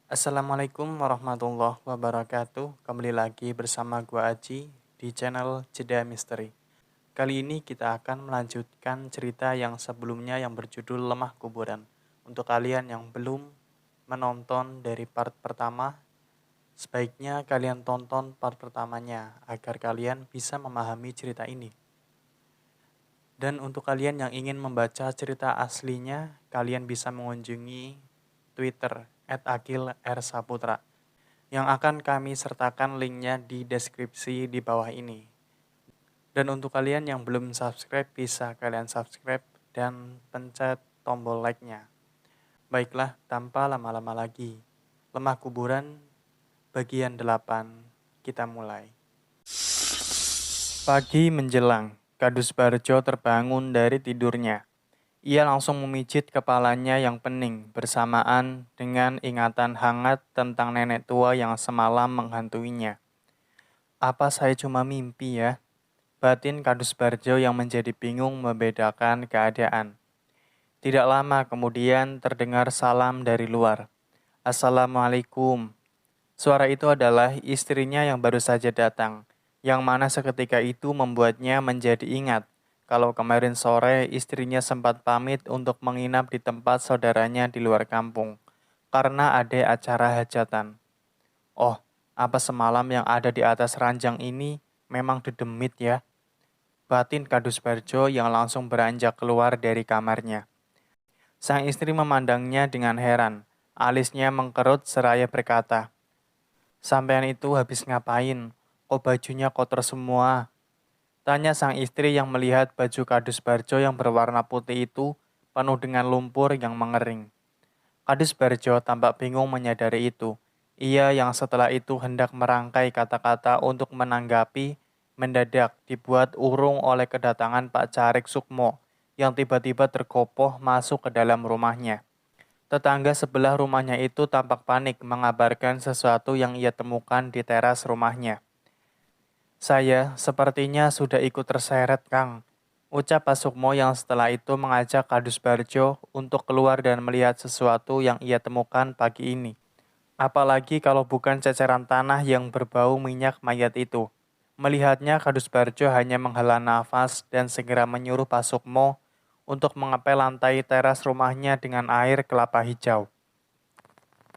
Assalamualaikum warahmatullahi wabarakatuh. Kembali lagi bersama gua Aji di channel Jeda Misteri. Kali ini kita akan melanjutkan cerita yang sebelumnya yang berjudul Lemah Kuburan. Untuk kalian yang belum menonton dari part pertama, sebaiknya kalian tonton part pertamanya agar kalian bisa memahami cerita ini. Dan untuk kalian yang ingin membaca cerita aslinya, kalian bisa mengunjungi Twitter @akil_r_saputra yang akan kami sertakan linknya di deskripsi di bawah ini. Dan untuk kalian yang belum subscribe, bisa kalian subscribe dan pencet tombol like-nya. Baiklah, tanpa lama-lama lagi. Lemah Kuburan bagian 8, kita mulai. Pagi menjelang, Kadus Barjo terbangun dari tidurnya. Ia langsung memijit kepalanya yang pening bersamaan dengan ingatan hangat tentang nenek tua yang semalam menghantuinya. Apa saya cuma mimpi ya? Batin Kadus Barjo yang menjadi bingung membedakan keadaan. Tidak lama kemudian terdengar salam dari luar. Assalamualaikum. Suara itu adalah istrinya yang baru saja datang, yang mana seketika itu membuatnya menjadi ingat kalau kemarin sore istrinya sempat pamit untuk menginap di tempat saudaranya di luar kampung, karena ada acara hajatan. Oh, apa semalam yang ada di atas ranjang ini memang dedemit ya? Batin Kadus Barjo yang langsung beranjak keluar dari kamarnya. Sang istri memandangnya dengan heran, alisnya mengkerut seraya berkata, "Sampean itu habis ngapain? Kok bajunya kotor semua?" Tanya sang istri yang melihat baju Kadus Barjo yang berwarna putih itu penuh dengan lumpur yang mengering. Kadus Barjo tampak bingung menyadari itu. Ia yang setelah itu hendak merangkai kata-kata untuk menanggapi, mendadak dibuat urung oleh kedatangan Pak Carik Sukmo yang tiba-tiba terkopoh masuk ke dalam rumahnya. Tetangga sebelah rumahnya itu tampak panik mengabarkan sesuatu yang ia temukan di teras rumahnya. "Saya sepertinya sudah ikut terseret, Kang," ucap Pak Sukmo yang setelah itu mengajak Kadus Barjo untuk keluar dan melihat sesuatu yang ia temukan pagi ini. Apalagi kalau bukan ceceran tanah yang berbau minyak mayat itu. Melihatnya, Kadus Barjo hanya menghela nafas dan segera menyuruh Pak Sukmo untuk mengepel lantai teras rumahnya dengan air kelapa hijau.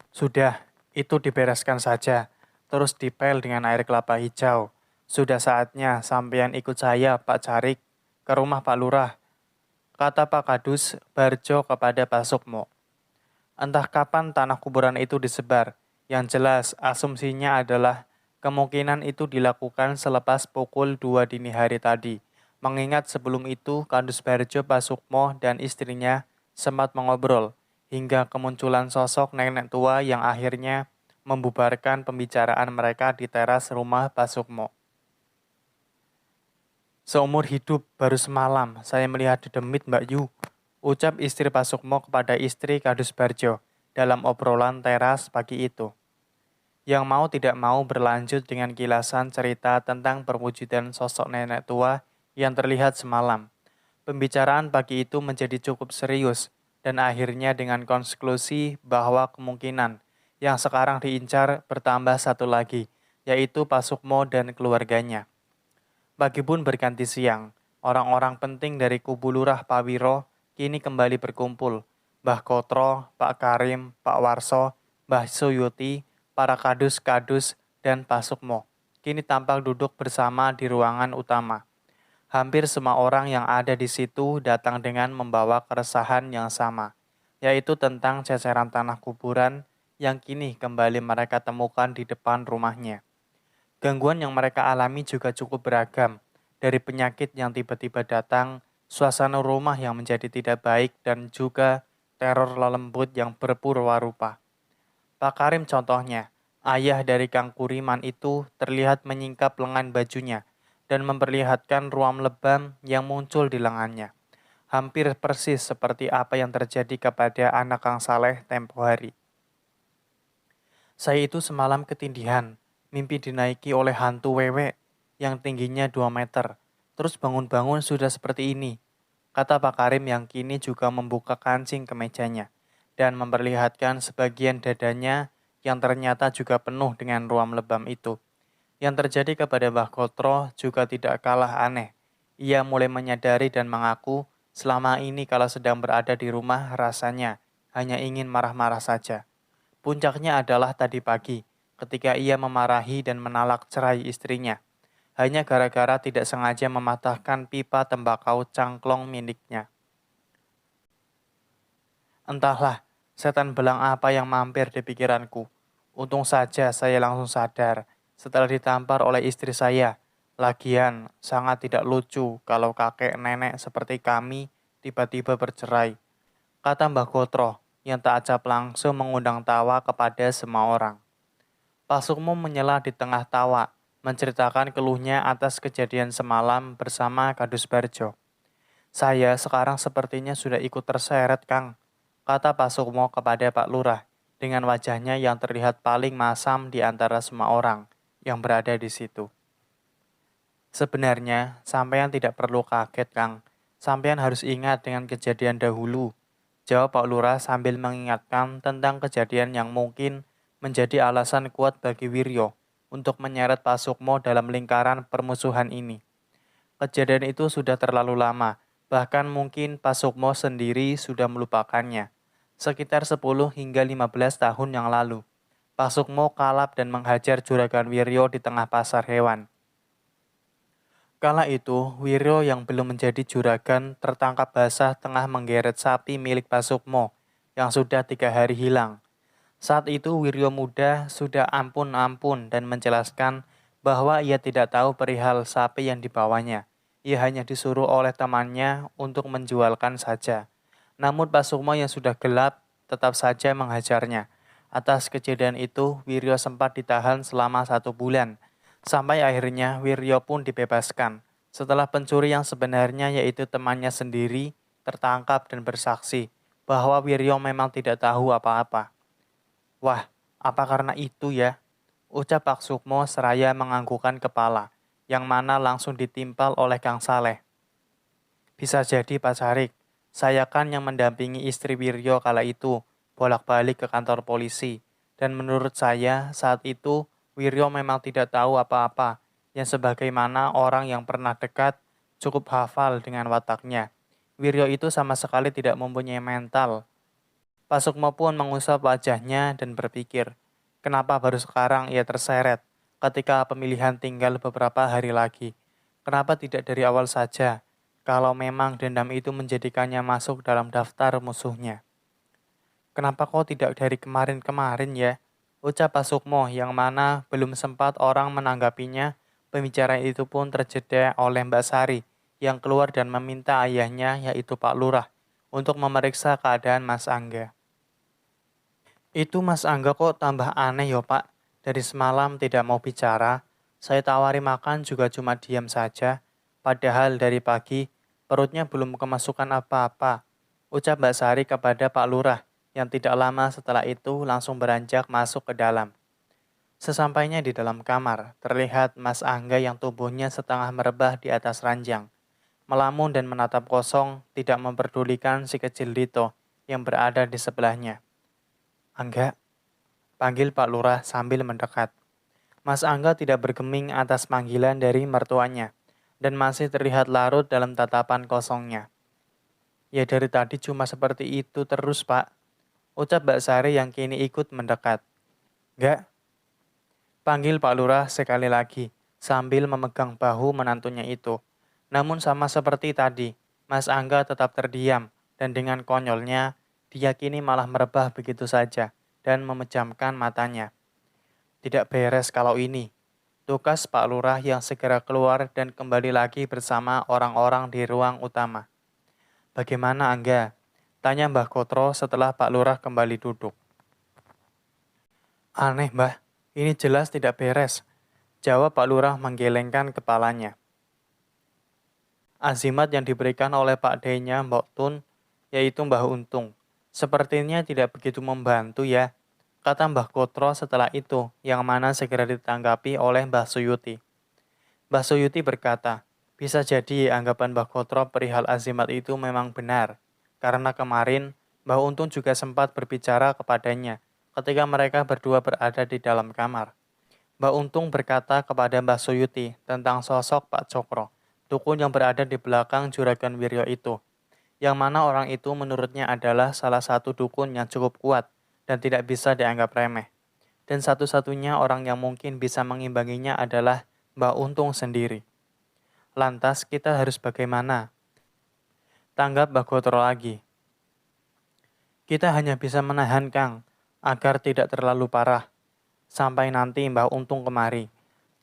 "Sudah, itu dibereskan saja, terus dipel dengan air kelapa hijau. Sudah saatnya sampean ikut saya, Pak Carik, ke rumah Pak Lurah," kata Pak Kadus Barjo kepada Pak Sukmo. Entah kapan tanah kuburan itu disebar, yang jelas asumsinya adalah kemungkinan itu dilakukan selepas pukul 2 dini hari tadi. Mengingat sebelum itu Kadus Barjo Pak Sukmo dan istrinya sempat mengobrol hingga kemunculan sosok nenek tua yang akhirnya membubarkan pembicaraan mereka di teras rumah Pak Sukmo. "Seumur hidup baru semalam saya melihat dedemit Mbak Yu," ucap istri Pak Sukmo kepada istri Kadus Barjo dalam obrolan teras pagi itu. Yang mau tidak mau berlanjut dengan kilasan cerita tentang perwujudan sosok nenek tua yang terlihat semalam. Pembicaraan pagi itu menjadi cukup serius dan akhirnya dengan konklusi bahwa kemungkinan yang sekarang diincar bertambah satu lagi, yaitu Pak Sukmo dan keluarganya. Pagi pun berganti siang. Orang-orang penting dari kubu Lurah Pak Wiro kini kembali berkumpul. Mbah Kotro, Pak Karim, Pak Warso, Mbah Suyuti, para kadus-kadus, dan Pak Sukmo kini tampak duduk bersama di ruangan utama. Hampir semua orang yang ada di situ datang dengan membawa keresahan yang sama, yaitu tentang ceceran tanah kuburan yang kini kembali mereka temukan di depan rumahnya. Gangguan yang mereka alami juga cukup beragam, dari penyakit yang tiba-tiba datang, suasana rumah yang menjadi tidak baik, dan juga teror lelembut yang berpurwa-rupa. Pak Karim contohnya, ayah dari Kang Kuriman itu terlihat menyingkap lengan bajunya dan memperlihatkan ruam lebam yang muncul di lengannya. Hampir persis seperti apa yang terjadi kepada anak Kang Saleh tempo hari. "Saya itu semalam ketindihan, mimpi dinaiki oleh hantu wewe yang tingginya 2 meter. Terus bangun-bangun sudah seperti ini," kata Pak Karim yang kini juga membuka kancing kemejanya dan memperlihatkan sebagian dadanya yang ternyata juga penuh dengan ruam lebam itu. Yang terjadi kepada Mbah Kotro juga tidak kalah aneh. Ia mulai menyadari dan mengaku selama ini kalau sedang berada di rumah rasanya hanya ingin marah-marah saja. Puncaknya adalah tadi pagi ketika ia memarahi dan menalak cerai istrinya. Hanya gara-gara tidak sengaja mematahkan pipa tembakau cangklong miliknya. Entahlah, setan belang apa yang mampir di pikiranku. Untung saja saya langsung sadar setelah ditampar oleh istri saya. Lagian, sangat tidak lucu kalau kakek nenek seperti kami tiba-tiba bercerai. Kata Mbah Gotro yang tak acap langsung mengundang tawa kepada semua orang. Pak Sukmo menyela di tengah tawa, menceritakan keluhnya atas kejadian semalam bersama Kadus Barjo. Saya sekarang sepertinya sudah ikut terseret, Kang, kata Pak Sukmo kepada Pak Lurah, dengan wajahnya yang terlihat paling masam di antara semua orang yang berada di situ. Sebenarnya, sampean tidak perlu kaget, Kang. Sampean harus ingat dengan kejadian dahulu, jawab Pak Lurah sambil mengingatkan tentang kejadian yang mungkin menjadi alasan kuat bagi Wiryo untuk menyeret Pak Sukmo dalam lingkaran permusuhan ini. Kejadian itu sudah terlalu lama, bahkan mungkin Pak Sukmo sendiri sudah melupakannya. Sekitar 10 hingga 15 tahun yang lalu, Pak Sukmo kalap dan menghajar Juragan Wiryo di tengah pasar hewan. Kala itu, Wiryo yang belum menjadi juragan tertangkap basah tengah menggeret sapi milik Pak Sukmo yang sudah 3 hari hilang. Saat itu Wiryo muda sudah ampun-ampun dan menjelaskan bahwa ia tidak tahu perihal sapi yang dibawanya. Ia hanya disuruh oleh temannya untuk menjualkan saja. Namun Pak Sukmo yang sudah gelap tetap saja menghajarnya. Atas kejadian itu, Wiryo sempat ditahan selama 1 bulan. Sampai akhirnya Wiryo pun dibebaskan. Setelah pencuri yang sebenarnya yaitu temannya sendiri tertangkap dan bersaksi bahwa Wiryo memang tidak tahu apa-apa. Wah, apa karena itu ya? Ucap Pak Sukmo seraya menganggukkan kepala, yang mana langsung ditimpal oleh Kang Saleh. Bisa jadi Pak Sarik, saya kan yang mendampingi istri Wiryo kala itu, bolak-balik ke kantor polisi. Dan menurut saya, saat itu, Wiryo memang tidak tahu apa-apa, yang sebagaimana orang yang pernah dekat, cukup hafal dengan wataknya. Wiryo itu sama sekali tidak mempunyai mental. Pak Sukmo pun mengusap wajahnya dan berpikir, kenapa baru sekarang ia terseret ketika pemilihan tinggal beberapa hari lagi? Kenapa tidak dari awal saja, kalau memang dendam itu menjadikannya masuk dalam daftar musuhnya? Kenapa kau tidak dari kemarin-kemarin ya? Ucap Pak Sukmo yang mana belum sempat orang menanggapinya, pembicaraan itu pun terjeda oleh Mbak Sari yang keluar dan meminta ayahnya yaitu Pak Lurah untuk memeriksa keadaan Mas Angga. Itu Mas Angga kok tambah aneh ya Pak. Dari semalam tidak mau bicara. Saya tawari makan juga cuma diam saja. Padahal dari pagi perutnya belum kemasukan apa-apa. Ucap Mbak Sari kepada Pak Lurah yang tidak lama setelah itu langsung beranjak masuk ke dalam. Sesampainya di dalam kamar, terlihat Mas Angga yang tubuhnya setengah merebah di atas ranjang. Melamun dan menatap kosong, tidak memperdulikan si kecil Dito yang berada di sebelahnya. Angga, panggil Pak Lurah sambil mendekat. Mas Angga tidak bergeming atas panggilan dari mertuanya dan masih terlihat larut dalam tatapan kosongnya. Ya dari tadi cuma seperti itu terus Pak, ucap Mbak Sari yang kini ikut mendekat. Enggak, panggil Pak Lurah sekali lagi sambil memegang bahu menantunya itu. Namun sama seperti tadi, Mas Angga tetap terdiam dan dengan konyolnya dia kini malah merebah begitu saja dan memejamkan matanya. Tidak beres kalau ini. Tukas Pak Lurah yang segera keluar dan kembali lagi bersama orang-orang di ruang utama. Bagaimana Angga? Tanya Mbah Kotro setelah Pak Lurah kembali duduk. Aneh Mbah, ini jelas tidak beres. Jawab Pak Lurah menggelengkan kepalanya. Azimat yang diberikan oleh Pak D-nya Mbok Tun, yaitu Mbah Untung, sepertinya tidak begitu membantu ya, kata Mbah Kotro setelah itu, yang mana segera ditanggapi oleh Mbah Suyuti. Mbah Suyuti berkata, bisa jadi anggapan Mbah Kotro perihal azimat itu memang benar, karena kemarin Mbah Untung juga sempat berbicara kepadanya ketika mereka berdua berada di dalam kamar. Mbak Untung berkata kepada Mbak Suyuti tentang sosok Pak Cokro, dukun yang berada di belakang Juragan Wiryo itu, yang mana orang itu menurutnya adalah salah satu dukun yang cukup kuat dan tidak bisa dianggap remeh. Dan satu-satunya orang yang mungkin bisa mengimbanginya adalah Mbak Untung sendiri. Lantas kita harus bagaimana? Tanggap Mbak Gotro lagi. Kita hanya bisa menahan Kang, agar tidak terlalu parah. Sampai nanti Mbak Untung kemari.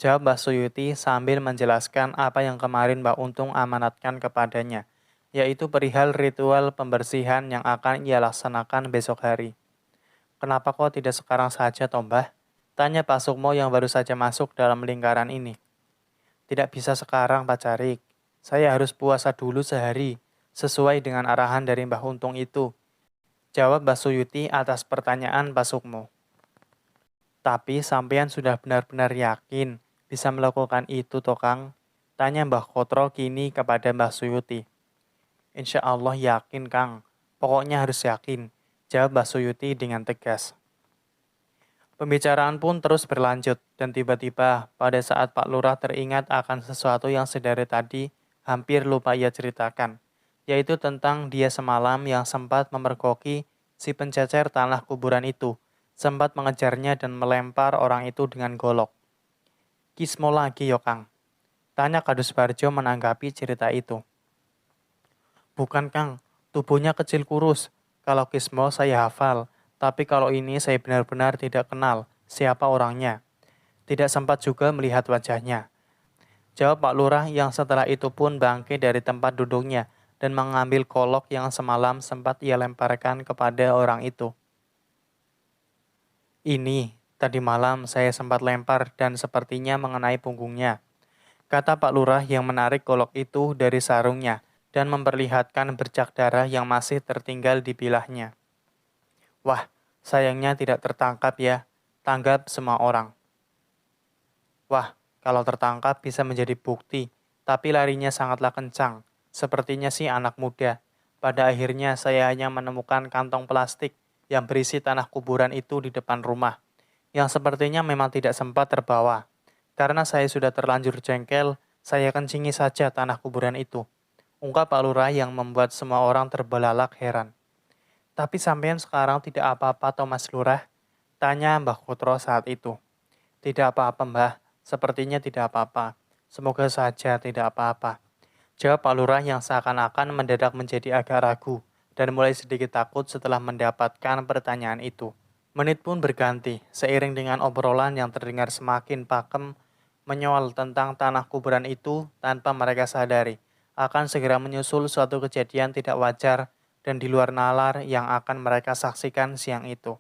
Jawab Mbak Suyuti sambil menjelaskan apa yang kemarin Mbak Untung amanatkan kepadanya, yaitu perihal ritual pembersihan yang akan ia laksanakan besok hari. Kenapa kok tidak sekarang saja, toh Mbah? Tanya Pak Sukmo yang baru saja masuk dalam lingkaran ini. Tidak bisa sekarang, Pak Carik. Saya harus puasa dulu sehari, sesuai dengan arahan dari Mbah Untung itu. Jawab Mbak Suyuti atas pertanyaan Pak Sukmo. Tapi sampean sudah benar-benar yakin bisa melakukan itu, toh Kang? Tanya Mbah Kotro kini kepada Mbah Suyuti. Insya Allah yakin, Kang. Pokoknya harus yakin. Jawab Mbah Suyuti dengan tegas. Pembicaraan pun terus berlanjut, dan tiba-tiba pada saat Pak Lurah teringat akan sesuatu yang sedari tadi hampir lupa ia ceritakan, yaitu tentang dia semalam yang sempat memergoki si pencecer tanah kuburan itu, sempat mengejarnya dan melempar orang itu dengan golok. Kismo lagi yo Kang, tanya Kadus Barjo menanggapi cerita itu. Bukan Kang, tubuhnya kecil kurus, kalau Kismo saya hafal, tapi kalau ini saya benar-benar tidak kenal siapa orangnya. Tidak sempat juga melihat wajahnya. Jawab Pak Lurah yang setelah itu pun bangkit dari tempat duduknya dan mengambil kolok yang semalam sempat ia lemparkan kepada orang itu. Ini, tadi malam saya sempat lempar dan sepertinya mengenai punggungnya, kata Pak Lurah yang menarik kolok itu dari sarungnya dan memperlihatkan bercak darah yang masih tertinggal di bilahnya. Wah, sayangnya tidak tertangkap ya, tanggap semua orang. Wah, kalau tertangkap bisa menjadi bukti, tapi larinya sangatlah kencang. Sepertinya sih anak muda. Pada akhirnya saya hanya menemukan kantong plastik yang berisi tanah kuburan itu di depan rumah, yang sepertinya memang tidak sempat terbawa. Karena saya sudah terlanjur jengkel, saya kencingi saja tanah kuburan itu. Ungkap Pak Lurah yang membuat semua orang terbelalak heran. Tapi sampean sekarang tidak apa-apa toh Mas Lurah? Tanya Mbah Kutro saat itu. Tidak apa-apa Mbah, sepertinya tidak apa-apa. Semoga saja tidak apa-apa. Jawab Pak Lurah yang seakan-akan mendadak menjadi agak ragu dan mulai sedikit takut setelah mendapatkan pertanyaan itu. Menit pun berganti, seiring dengan obrolan yang terdengar semakin pakem menyoal tentang tanah kuburan itu tanpa mereka sadari. Akan segera menyusul suatu kejadian tidak wajar dan di luar nalar yang akan mereka saksikan siang itu.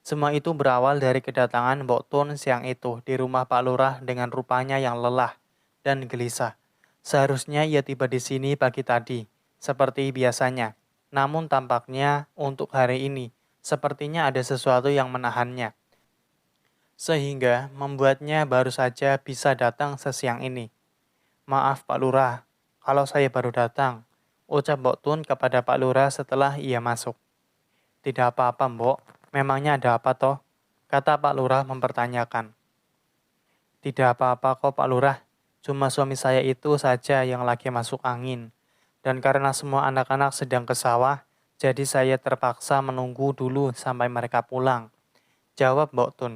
Semua itu berawal dari kedatangan Mbok Tun siang itu di rumah Pak Lurah dengan rupanya yang lelah dan gelisah. Seharusnya ia tiba di sini pagi tadi, seperti biasanya. Namun tampaknya untuk hari ini, sepertinya ada sesuatu yang menahannya. Sehingga membuatnya baru saja bisa datang sesiang ini. Maaf Pak Lurah, kalau saya baru datang, ucap Mbok Tun kepada Pak Lurah setelah ia masuk. Tidak apa-apa Mbok, memangnya ada apa toh? Kata Pak Lurah mempertanyakan. Tidak apa-apa kok Pak Lurah, cuma suami saya itu saja yang lagi masuk angin. Dan karena semua anak-anak sedang ke sawah, jadi saya terpaksa menunggu dulu sampai mereka pulang. Jawab Mbok Tun.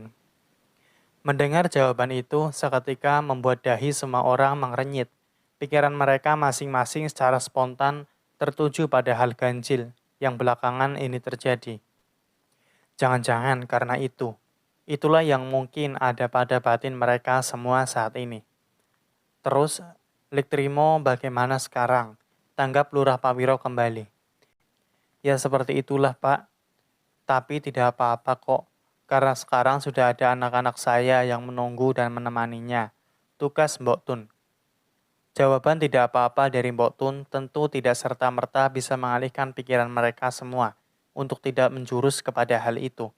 Mendengar jawaban itu, seketika membuat dahi semua orang mengerenyit. Pikiran mereka masing-masing secara spontan tertuju pada hal ganjil yang belakangan ini terjadi. Jangan-jangan karena itu. Itulah yang mungkin ada pada batin mereka semua saat ini. Terus, Lik Trimo bagaimana sekarang? Tanggap Lurah Pawiro kembali. Ya seperti itulah Pak. Tapi tidak apa-apa kok. Karena sekarang sudah ada anak-anak saya yang menunggu dan menemaninya. Tugas Mbok Tun. Jawaban tidak apa-apa dari Mbok Tun tentu tidak serta-merta bisa mengalihkan pikiran mereka semua untuk tidak menjurus kepada hal itu.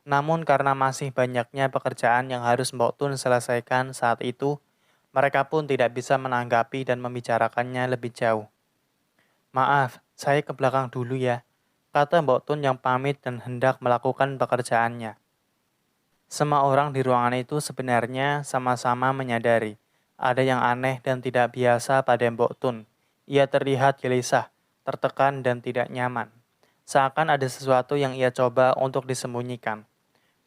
Namun karena masih banyaknya pekerjaan yang harus Mbok Tun selesaikan saat itu, mereka pun tidak bisa menanggapi dan membicarakannya lebih jauh. Maaf, saya ke belakang dulu ya. kata Mbok Tun yang pamit dan hendak melakukan pekerjaannya. Semua orang di ruangan itu sebenarnya sama-sama menyadari ada yang aneh dan tidak biasa pada Mbok Tun. Ia terlihat gelisah, tertekan dan tidak nyaman. Seakan ada sesuatu yang ia coba untuk disembunyikan.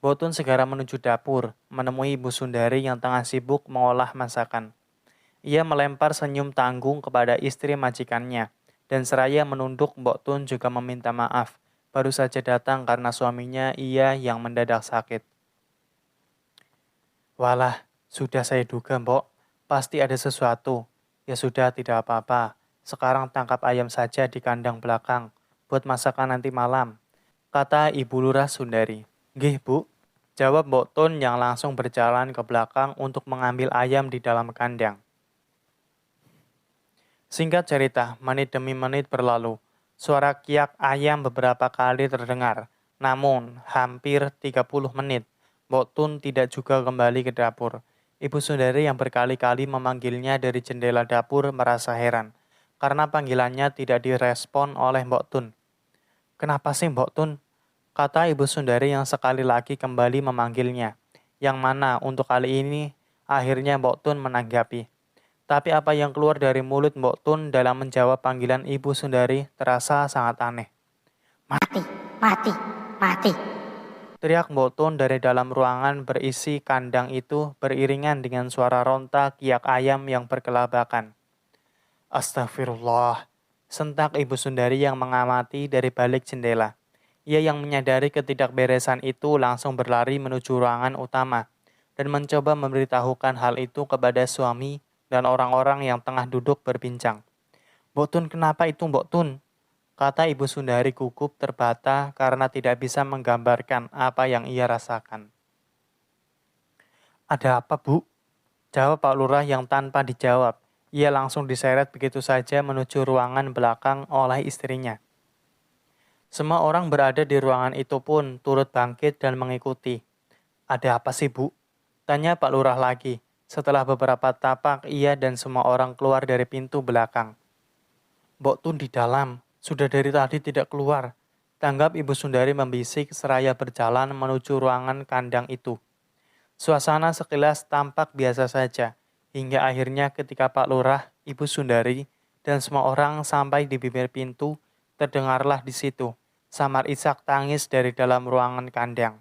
Mbok Tun segera menuju dapur, menemui Ibu Sundari yang tengah sibuk mengolah masakan. Ia melempar senyum tanggung kepada istri majikannya, dan seraya menunduk Mbok Tun juga meminta maaf. Baru saja datang karena suaminya ia yang mendadak sakit. Walah, sudah saya duga, Mbok. Pasti ada sesuatu. Ya sudah, tidak apa-apa. Sekarang tangkap ayam saja di kandang belakang, buat masakan nanti malam, kata Ibu Lurah Sundari. Nggih, Bu. Jawab Mbok Tun yang langsung berjalan ke belakang untuk mengambil ayam di dalam kandang. Singkat cerita, menit demi menit berlalu. Suara kiak ayam beberapa kali terdengar. Namun, hampir 30 menit, Mbok Tun tidak juga kembali ke dapur. Ibu Sundari yang berkali-kali memanggilnya dari jendela dapur merasa heran, karena panggilannya tidak direspon oleh Mbok Tun. Kenapa sih Mbok Tun? Kata Ibu Sundari yang sekali lagi kembali memanggilnya. Yang mana untuk kali ini, akhirnya Mbok Tun menanggapi. Tapi apa yang keluar dari mulut Mbok Tun dalam menjawab panggilan Ibu Sundari terasa sangat aneh. Mati, mati, mati. Teriak Mbok Tun dari dalam ruangan berisi kandang itu beriringan dengan suara ronta kiak ayam yang berkelabakan. Astagfirullah, sentak Ibu Sundari yang mengamati dari balik jendela. Ia yang menyadari ketidakberesan itu langsung berlari menuju ruangan utama dan mencoba memberitahukan hal itu kepada suami dan orang-orang yang tengah duduk berbincang. Mbok Tun, kenapa itu Mbok Tun? Kata Ibu Sundari gugup terbata karena tidak bisa menggambarkan apa yang ia rasakan. Ada apa, Bu? Jawab Pak Lurah yang tanpa dijawab. Ia langsung diseret begitu saja menuju ruangan belakang oleh istrinya. Semua orang berada di ruangan itu pun turut bangkit dan mengikuti. Ada apa sih, Bu? Tanya Pak Lurah lagi. Setelah beberapa tapak, ia dan semua orang keluar dari pintu belakang. Mbok Tun di dalam, sudah dari tadi tidak keluar. Tanggap Ibu Sundari membisik seraya berjalan menuju ruangan kandang itu. Suasana sekilas tampak biasa saja, hingga akhirnya ketika Pak Lurah, Ibu Sundari, dan semua orang sampai di bibir pintu, terdengarlah di situ, samar isak tangis dari dalam ruangan kandang.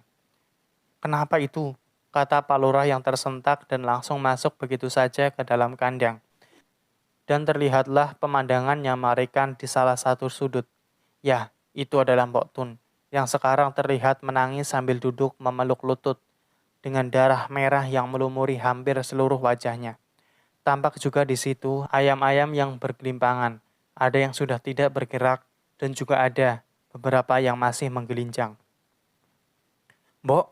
Kenapa itu? Kata Pak Lurah yang tersentak dan langsung masuk begitu saja ke dalam kandang. Dan terlihatlah pemandangan yang mengerikan di salah satu sudut. Ya, itu adalah Mbok Tun, yang sekarang terlihat menangis sambil duduk memeluk lutut, dengan darah merah yang melumuri hampir seluruh wajahnya. Tampak juga di situ ayam-ayam yang bergelimpangan, ada yang sudah tidak bergerak, dan juga ada beberapa yang masih menggelincang. Mbok,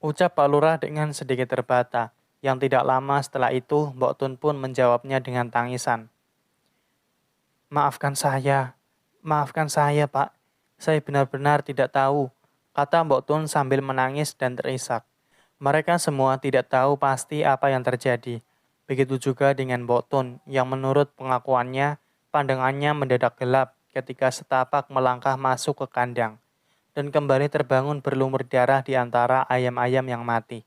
ucap Pak Lurah dengan sedikit terbata. Yang tidak lama setelah itu, Mbok Tun pun menjawabnya dengan tangisan. Maafkan saya Pak. Saya benar-benar tidak tahu, kata Mbok Tun sambil menangis dan terisak. Mereka semua tidak tahu pasti apa yang terjadi. Begitu juga dengan Mbok Tun, yang menurut pengakuannya, pandangannya mendadak gelap ketika setapak melangkah masuk ke kandang, dan kembali terbangun berlumur darah di antara ayam-ayam yang mati.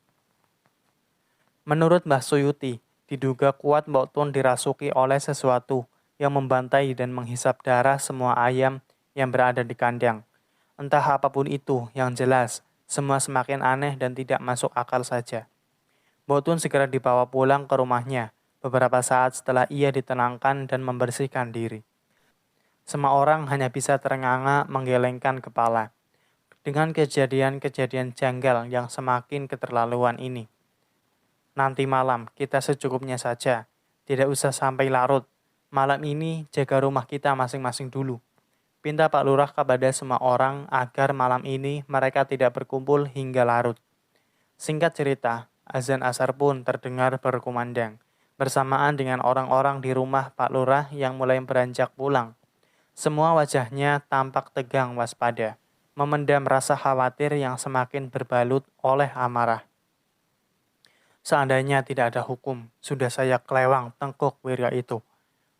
Menurut Mbah Suyuti, diduga kuat Mbok Tun dirasuki oleh sesuatu yang membantai dan menghisap darah semua ayam yang berada di kandang. Entah apapun itu, yang jelas, semua semakin aneh dan tidak masuk akal saja. Mbok Tun segera dibawa pulang ke rumahnya, beberapa saat setelah ia ditenangkan dan membersihkan diri. Semua orang hanya bisa terenganga menggelengkan kepala dengan kejadian-kejadian janggal yang semakin keterlaluan ini. Nanti malam kita secukupnya saja, tidak usah sampai larut. Malam ini jaga rumah kita masing-masing dulu. Pinta Pak Lurah kepada semua orang agar malam ini mereka tidak berkumpul hingga larut. Singkat cerita, azan asar pun terdengar berkumandang, bersamaan dengan orang-orang di rumah Pak Lurah yang mulai beranjak pulang. Semua wajahnya tampak tegang waspada, memendam rasa khawatir yang semakin berbalut oleh amarah. Seandainya tidak ada hukum, sudah saya kelewang tengkuk Wirya itu,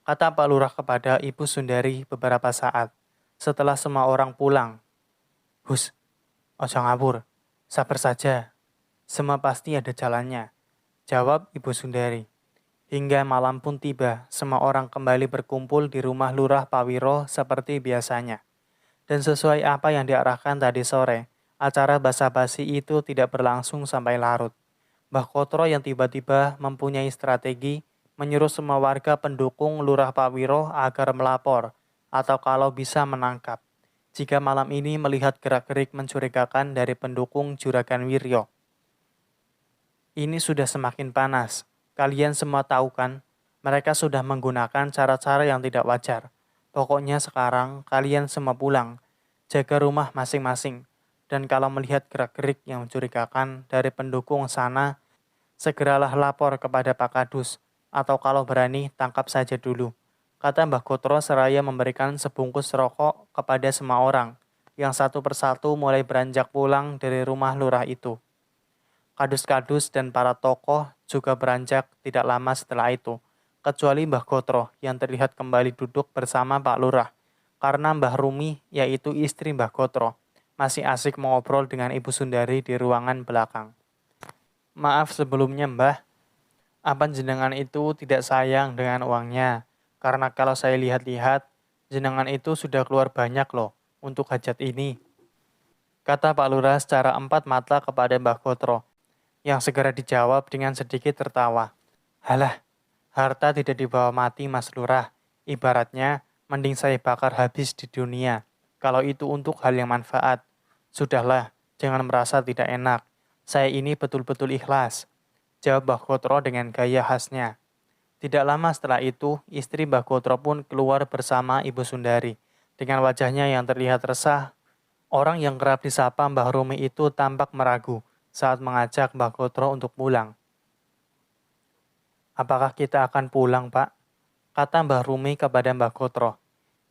kata Pak Lurah kepada Ibu Sundari beberapa saat setelah semua orang pulang Hus, ojo ngawur. Sabar saja. Semua pasti ada jalannya, jawab Ibu Sundari. Hingga malam pun tiba, semua orang kembali berkumpul di rumah Lurah Pawiro seperti biasanya. Dan sesuai apa yang diarahkan tadi sore, acara basa-basi itu tidak berlangsung sampai larut. Mbah Kotro yang tiba-tiba mempunyai strategi menyuruh semua warga pendukung Lurah Pawiro agar melapor atau kalau bisa menangkap. Jika malam ini melihat gerak-gerik mencurigakan dari pendukung Juragan Wiryo. Ini sudah semakin panas. Kalian semua tahu kan, mereka sudah menggunakan cara-cara yang tidak wajar. Pokoknya sekarang kalian semua pulang, jaga rumah masing-masing. Dan kalau melihat gerak-gerik yang mencurigakan dari pendukung sana, segeralah lapor kepada Pak Kadus, atau kalau berani tangkap saja dulu. Kata Mbah Kotro seraya memberikan sebungkus rokok kepada semua orang, yang satu persatu mulai beranjak pulang dari rumah lurah itu. Kadus-kadus dan para tokoh juga beranjak tidak lama setelah itu, kecuali Mbah Kotro yang terlihat kembali duduk bersama Pak Lurah, karena Mbah Rumi, yaitu istri Mbah Kotro, masih asik mengobrol dengan Ibu Sundari di ruangan belakang. Maaf sebelumnya Mbah, apa jenengan itu tidak sayang dengan uangnya? Karena kalau saya lihat-lihat, jenengan itu sudah keluar banyak loh untuk hajat ini. Kata Pak Lurah secara empat mata kepada Mbah Kotro, yang segera dijawab dengan sedikit tertawa. Halah, harta tidak dibawa mati Mas Lurah. Ibaratnya, mending saya bakar habis di dunia. Kalau itu untuk hal yang manfaat. Sudahlah, jangan merasa tidak enak. Saya ini betul-betul ikhlas. Jawab Mbah Kotro dengan gaya khasnya. Tidak lama setelah itu, istri Mbah Kotro pun keluar bersama Ibu Sundari. Dengan wajahnya yang terlihat resah, orang yang kerap disapa Mbah Rumi itu tampak meragu saat mengajak Mbah Kotro untuk pulang. Apakah kita akan pulang, Pak? Kata Mbah Rumi kepada Mbah Kotro.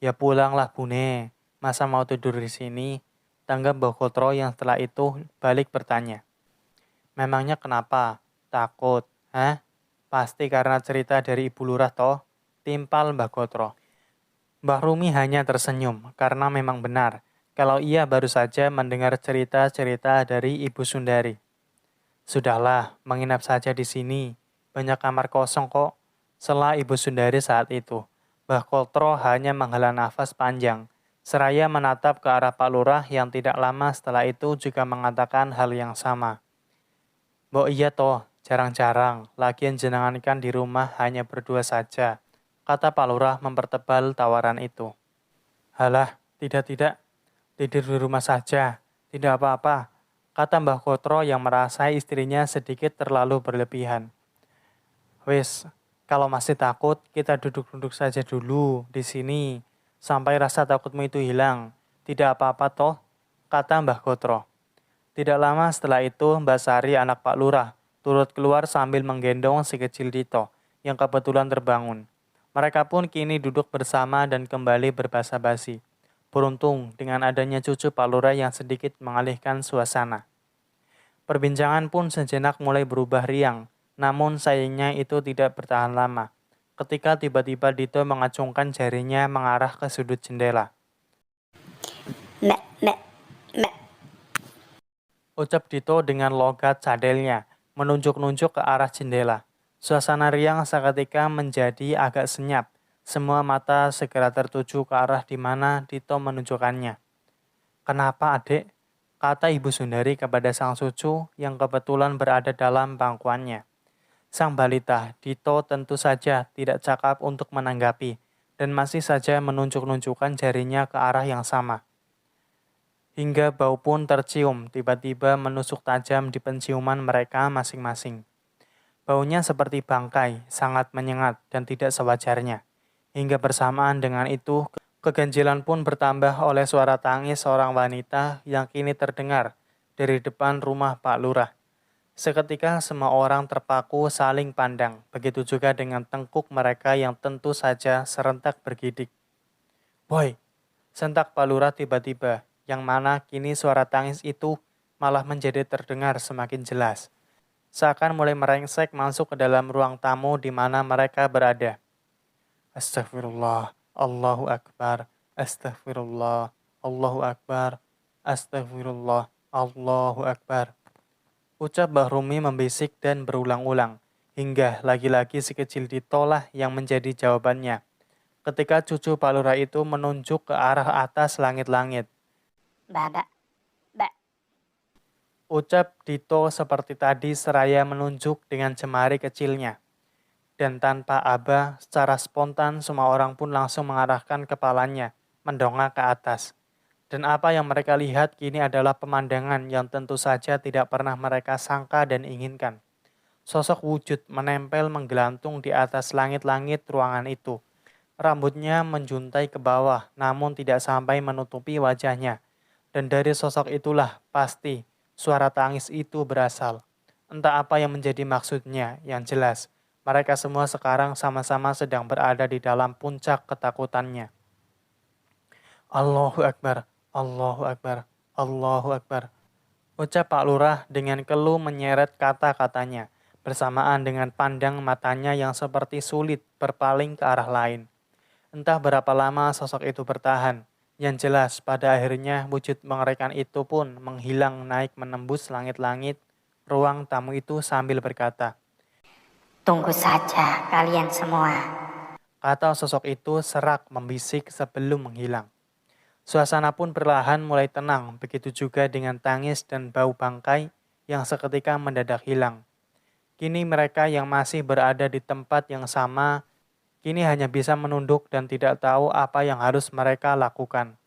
Ya pulanglah, Bune. Masa mau tidur di sini? Tanggap Mbah Kotro yang setelah itu balik bertanya. Memangnya kenapa? Takut? Hah? Pasti karena cerita dari Ibu Lurah toh? Timpal Mbah Kotro. Mbah Rumi hanya tersenyum karena memang benar kalau ia baru saja mendengar cerita-cerita dari Ibu Sundari. Sudahlah, menginap saja di sini. Banyak kamar kosong kok. Sela Ibu Sundari saat itu. Mbah Kotro hanya menghela nafas panjang, seraya menatap ke arah Pak Lurah yang tidak lama setelah itu juga mengatakan hal yang sama. Mbok iya toh, jarang-jarang, lagian jenengan kan di rumah hanya berdua saja, kata Pak Lurah mempertebal tawaran itu. Halah, tidak, tidur di rumah saja, tidak apa-apa, kata Mbah Kotro yang merasa istrinya sedikit terlalu berlebihan. Wis, kalau masih takut, kita duduk-duduk saja dulu di sini, sampai rasa takutmu itu hilang. Tidak apa-apa toh, kata Mbah Kotro. Tidak lama setelah itu, Mbak Sari anak Pak Lurah turut keluar sambil menggendong si kecil Dito yang kebetulan terbangun. Mereka pun kini duduk bersama dan kembali berbasa-basi. Beruntung dengan adanya cucu Pak Lurah yang sedikit mengalihkan suasana. Perbincangan pun sejenak mulai berubah riang, namun sayangnya itu tidak bertahan lama. Ketika tiba-tiba Dito mengacungkan jarinya mengarah ke sudut jendela. Mek, mek, mek. Ucap Dito dengan logat cadelnya, menunjuk-nunjuk ke arah jendela. Suasana riang seketika menjadi agak senyap. Semua mata segera tertuju ke arah di mana Dito menunjukkannya. Kenapa, adik? Kata Ibu Sundari kepada sang cucu yang kebetulan berada dalam pangkuannya. Sang balita, Dito tentu saja tidak cakap untuk menanggapi dan masih saja menunjuk-nunjukkan jarinya ke arah yang sama. Hingga bau pun tercium tiba-tiba menusuk tajam di penciuman mereka masing-masing. Baunya seperti bangkai, sangat menyengat dan tidak sewajarnya. Hingga bersamaan dengan itu, keganjilan pun bertambah oleh suara tangis seorang wanita yang kini terdengar dari depan rumah Pak Lurah. Seketika semua orang terpaku saling pandang, begitu juga dengan tengkuk mereka yang tentu saja serentak bergidik. Boy, sentak Pak Lurah tiba-tiba, yang mana kini suara tangis itu malah menjadi terdengar semakin jelas. Seakan mulai merengsek masuk ke dalam ruang tamu di mana mereka berada. Astagfirullah, Allahu Akbar, Astagfirullah, Allahu Akbar. Astagfirullah, Allahu Akbar. Ucap Bahrumi membisik dan berulang-ulang, hingga lagi-lagi si kecil Dito lah yang menjadi jawabannya. Ketika cucu Pak Lurah itu menunjuk ke arah atas langit-langit. Ba ba ba. Ucap Dito seperti tadi seraya menunjuk dengan jemari kecilnya. Dan tanpa aba, secara spontan semua orang pun langsung mengarahkan kepalanya, mendongak ke atas. Dan apa yang mereka lihat kini adalah pemandangan yang tentu saja tidak pernah mereka sangka dan inginkan. Sosok wujud menempel menggelantung di atas langit-langit ruangan itu. Rambutnya menjuntai ke bawah, namun tidak sampai menutupi wajahnya. Dan dari sosok itulah pasti suara tangis itu berasal. Entah apa yang menjadi maksudnya, yang jelas. Mereka semua sekarang sama-sama sedang berada di dalam puncak ketakutannya. Allahu Akbar, Allahu Akbar, Allahu Akbar. Ucap Pak Lurah dengan keluh menyeret kata-katanya, bersamaan dengan pandang matanya yang seperti sulit berpaling ke arah lain. Entah berapa lama sosok itu bertahan. Yang jelas, pada akhirnya wujud mengerikan itu pun menghilang naik menembus langit-langit ruang tamu itu sambil berkata, Tunggu saja kalian semua. kata sosok itu serak membisik sebelum menghilang. Suasana pun perlahan mulai tenang, begitu juga dengan tangis dan bau bangkai yang seketika mendadak hilang. Kini mereka yang masih berada di tempat yang sama, kini hanya bisa menunduk dan tidak tahu apa yang harus mereka lakukan.